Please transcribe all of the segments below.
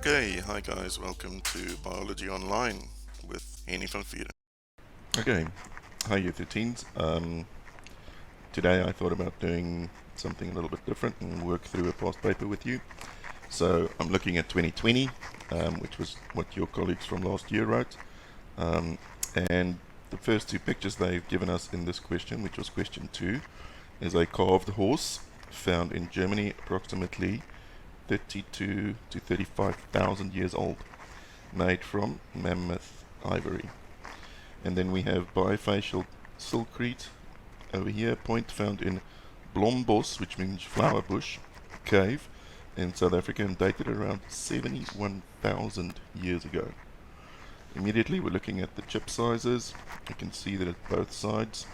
Okay, hi guys, welcome to Biology Online with Henny van Vuren. Okay, hi you 13s. Today I thought about doing something a little bit different and work through a past paper with you. So I'm looking at 2020, which was what your colleagues from last year wrote. And the first two pictures they've given us in this question, which was question 2, is a carved horse found in Germany, approximately 32 to 35,000 years old, made from mammoth ivory. And then we have bifacial silkreed over here, point found in Blombos, which means flower bush, cave in South Africa and dated around 71,000 years ago. Immediately we're looking at the chip sizes. You can see that at both sides.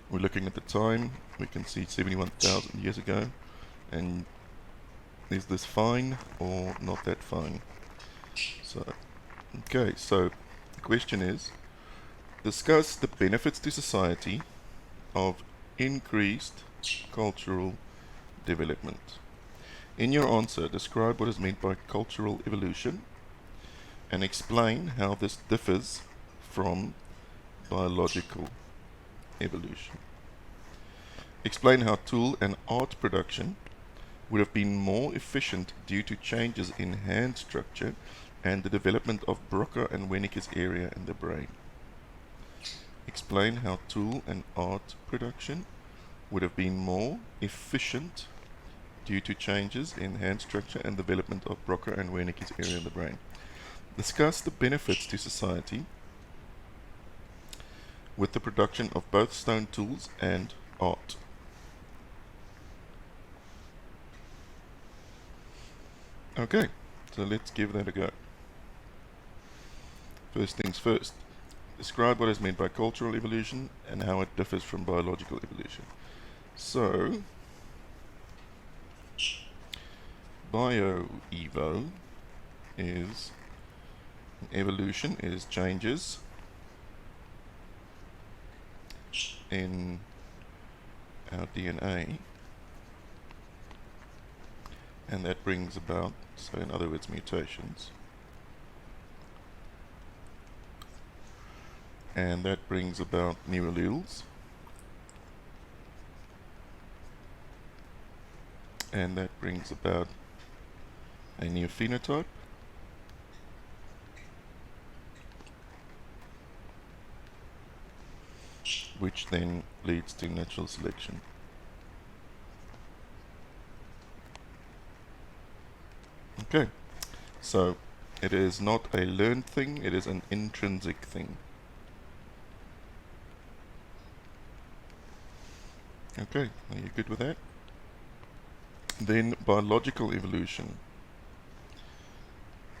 We're looking at the time. We can see 71,000 years ago. And is this fine or not that fine? So, okay, so the question is, discuss the benefits to society of increased cultural development. In your answer, describe what is meant by cultural evolution and explain how this differs from biological evolution. Explain how tool and art production would have been more efficient due to changes in hand structure and the development of Broca and Wernicke's area in the brain. Explain how tool and art production would have been more efficient due to changes in hand structure and development of Broca and Wernicke's area in the brain. Discuss the benefits to society with the production of both stone tools and art. Okay, so let's give that a go. First things first. Describe what is meant by cultural evolution and how it differs from biological evolution. So, bio-evo is evolution is changes in our DNA, and that brings about, so in other words, mutations. And that brings about new alleles. And that brings about a new phenotype. Which then leads to natural selection. Okay, so it is not a learned thing, it is an intrinsic thing. Okay, are you good with that? Then biological evolution.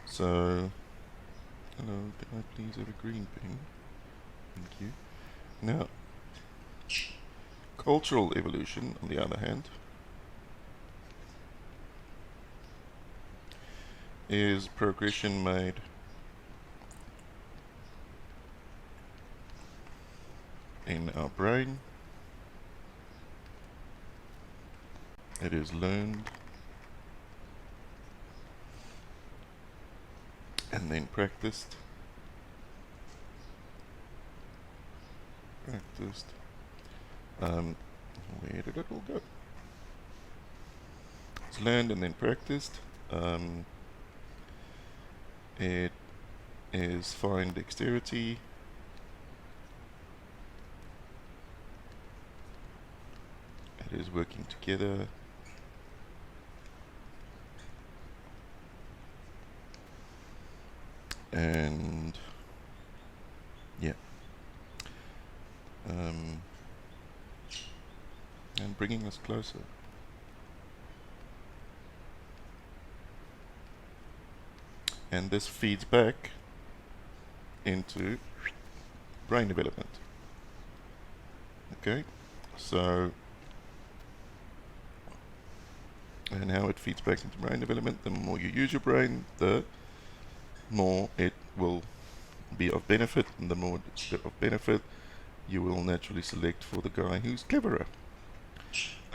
So, hello, can I please have a green pen? Thank you. Now, cultural evolution, on the other hand, is progression made in our brain. It is learned and then practiced. Where did it all go? It's learned and then practiced. It is fine dexterity. It is working together. And yeah. And bringing us closer. And this feeds back into brain development. Okay, so, and how it feeds back into brain development, the more you use your brain, the more it will be of benefit, and the more it's of benefit, you will naturally select for the guy who's cleverer.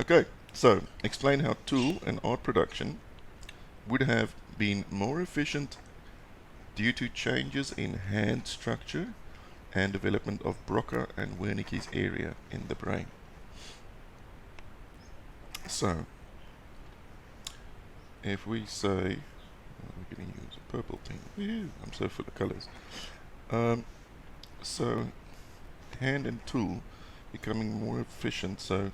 Okay, so explain how tool and art production would have been more efficient due to changes in hand structure and development of Broca and Wernicke's area in the brain. So, if we say, we're going to use a purple pen. I'm so full of colors. So, hand and tool becoming more efficient. So,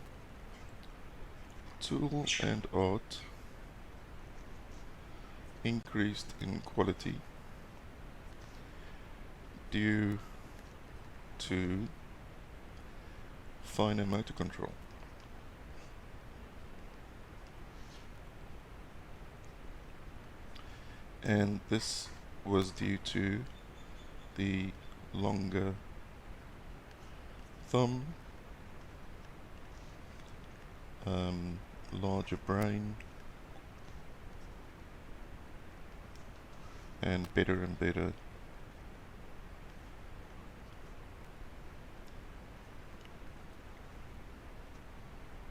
tool and art increased in quality due to finer motor control. And this was due to the longer thumb, larger brain, and better and better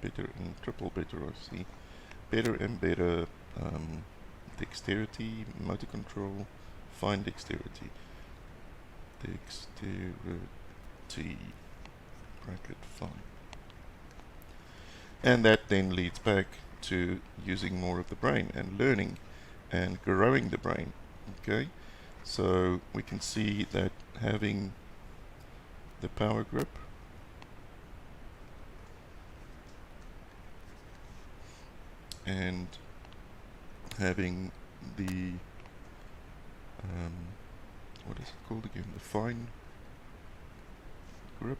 and triple better, I see. Better and better dexterity, motor control, fine dexterity. Dexterity, bracket fine. And that then leads back to using more of the brain and learning and growing the brain. Okay, so we can see that having the power grip and having the what is it called again? The fine grip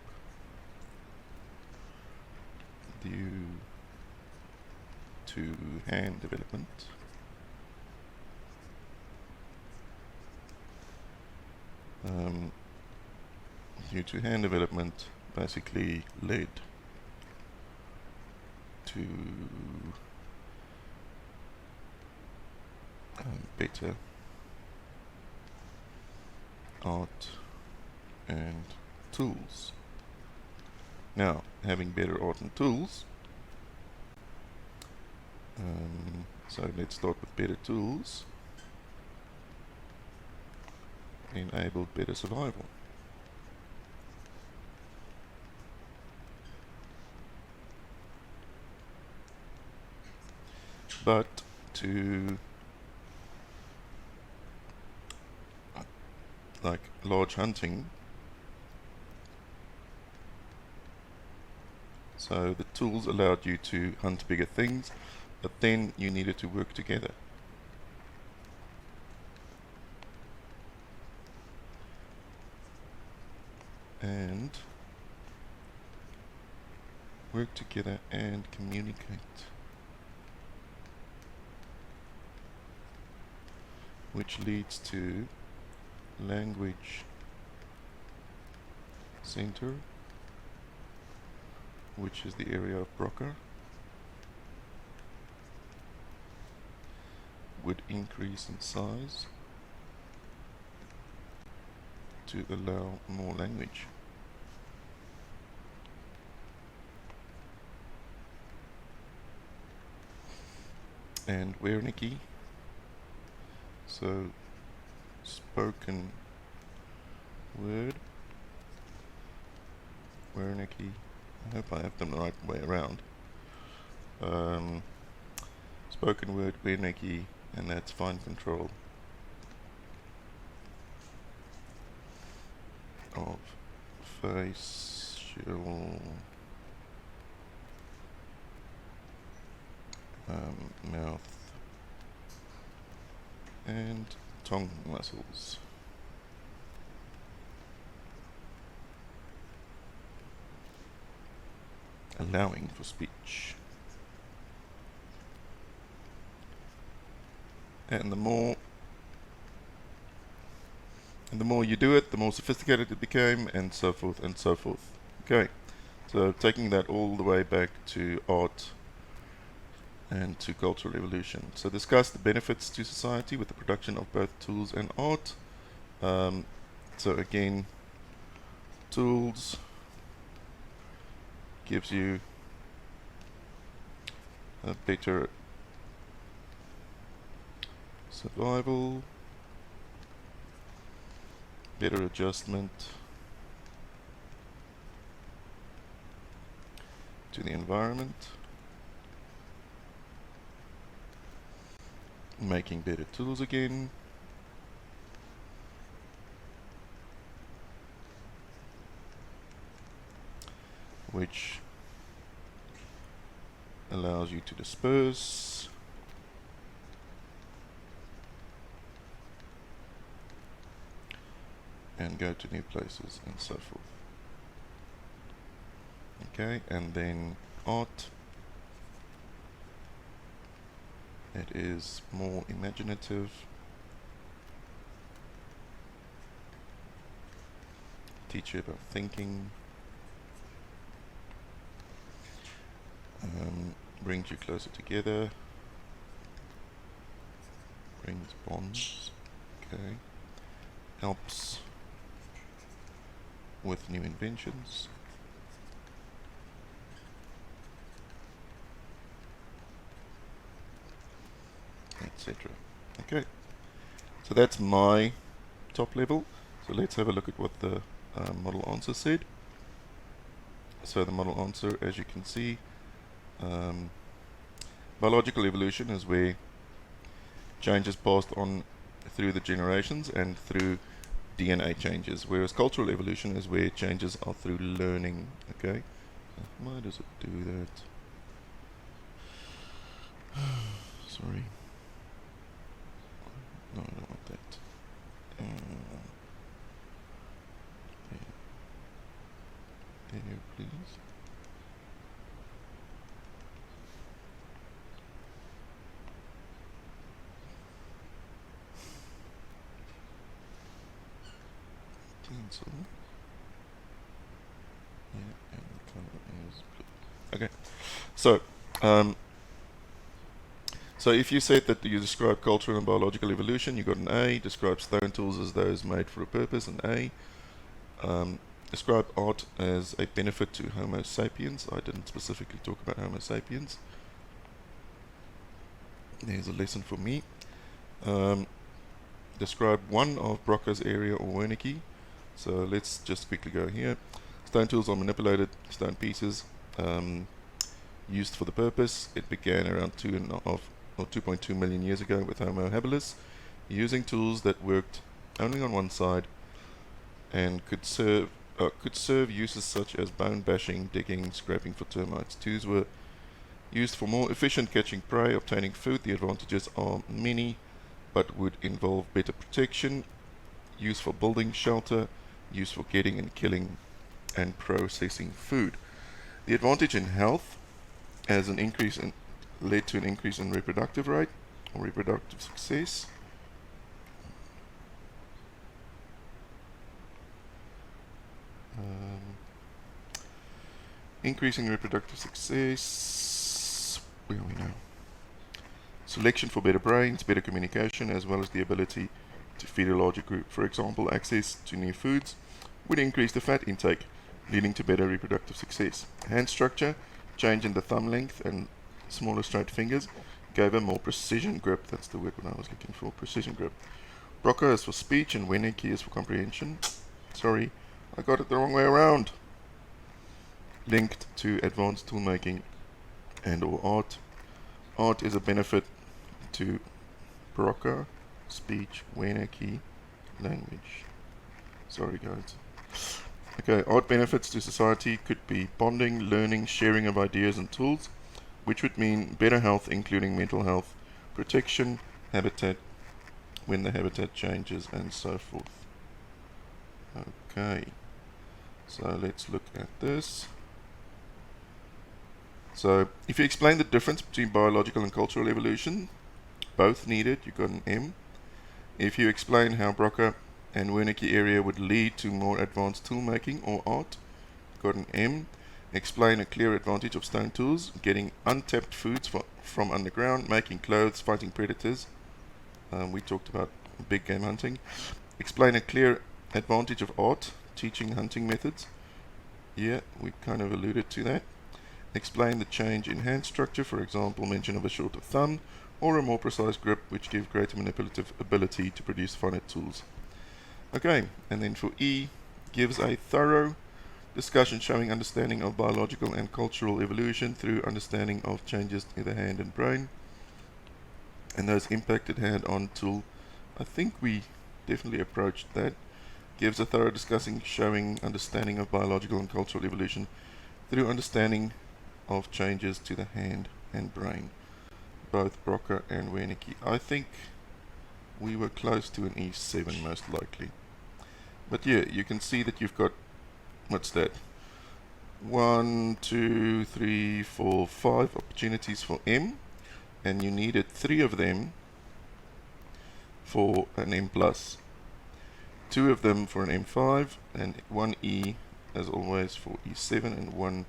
due to hand development. Due to hand development basically led to better art and tools. Now, having better art and tools, so let's start with better tools, enabled better survival. But to like large hunting, so the tools allowed you to hunt bigger things, but then you needed to work together. And work together and communicate, which leads to language center, which is the area of Broca, would increase in size to allow more language. And Wernicke, so spoken word, Wernicke, I hope I have them the right way around. Spoken word, Wernicke, and that's fine control of facial mouth and tongue muscles. Allowing for speech. And the more you do it, the more sophisticated it became, and so forth and so forth. Okay, so taking that all the way back to art and to Cultural Evolution. So discuss the benefits to society with the production of both tools and art. So again, tools gives you a better survival, better adjustment to the environment, making better tools again, which allows you to disperse, and go to new places and so forth. Okay, and then art. It is more imaginative, teach you about thinking, brings you closer together, brings bonds, okay, helps with new inventions, etc. Okay, so that's my top level. So let's have a look at what the model answer said. So the model answer, as you can see, biological evolution is where change is passed on through the generations and through DNA changes, whereas cultural evolution is where changes are through learning. Okay, why does it do that? Sorry. No, I don't want that. There, please. Cancel. Yeah, and the color is blue. Okay, so so if you said that you describe cultural and biological evolution, you got an A. Describe stone tools as those made for a purpose, an A. Describe art as a benefit to Homo sapiens. I didn't specifically talk about Homo sapiens. There's a lesson for me. Describe one of Broca's area or Wernicke. So let's just quickly go here. Stone tools are manipulated stone pieces used for the purpose. It began around 2.5 or 2.2 million years ago with Homo habilis, using tools that worked only on one side and could serve uses such as bone bashing, digging, scraping for termites. Tools were used for more efficient catching prey, obtaining food. The advantages are many, but would involve better protection, use for building shelter, use for getting and killing and processing food. The advantage in health as an increase in led to an increase in reproductive rate or reproductive success. Increasing reproductive success. Where are we now? Selection for better brains, better communication, as well as the ability to feed a larger group. For example, access to new foods would increase the fat intake, leading to better reproductive success. Hand structure, change in the thumb length and smaller straight fingers gave a more precision grip. That's the word I was looking for, precision grip. Broca is for speech and Wernicke is for comprehension. Sorry, I got it the wrong way around. Linked to advanced toolmaking and or art. Art is a benefit to Broca, speech, Wernicke, language. Sorry guys. Okay, art benefits to society could be bonding, learning, sharing of ideas and tools, which would mean better health, including mental health, protection, habitat, when the habitat changes, and so forth. Okay, so let's look at this. So, if you explain the difference between biological and cultural evolution, both needed, you got an M. If you explain how Broca and Wernicke area would lead to more advanced tool making or art, got an M. Explain a clear advantage of stone tools, getting untapped foods from underground, making clothes, fighting predators. We talked about big game hunting. Explain a clear advantage of art, teaching hunting methods. Yeah, we kind of alluded to that. Explain the change in hand structure, for example, mention of a shorter thumb or a more precise grip, which give greater manipulative ability to produce finite tools. Okay, and then for E, gives a thorough discussion showing understanding of biological and cultural evolution through understanding of changes in the hand and brain, and those impacted hand-on tool. I think we definitely approached that. Gives a thorough discussing showing understanding of biological and cultural evolution through understanding of changes to the hand and brain. Both Brocker and Wernicke. I think we were close to an E7 most likely. But yeah, you can see that you've got, what's that? 1, 2, 3, 4, 5 opportunities for M, and you needed 3 of them for an M+, 2 of them for an M5, and 1 E as always for E7, and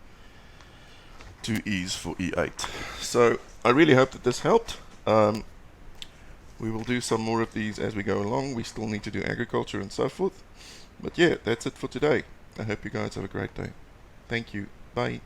2 E's for E8. So I really hope that this helped. We will do some more of these as we go along. We still need to do agriculture and so forth. But yeah, that's it for today. I hope you guys have a great day. Thank you. Bye.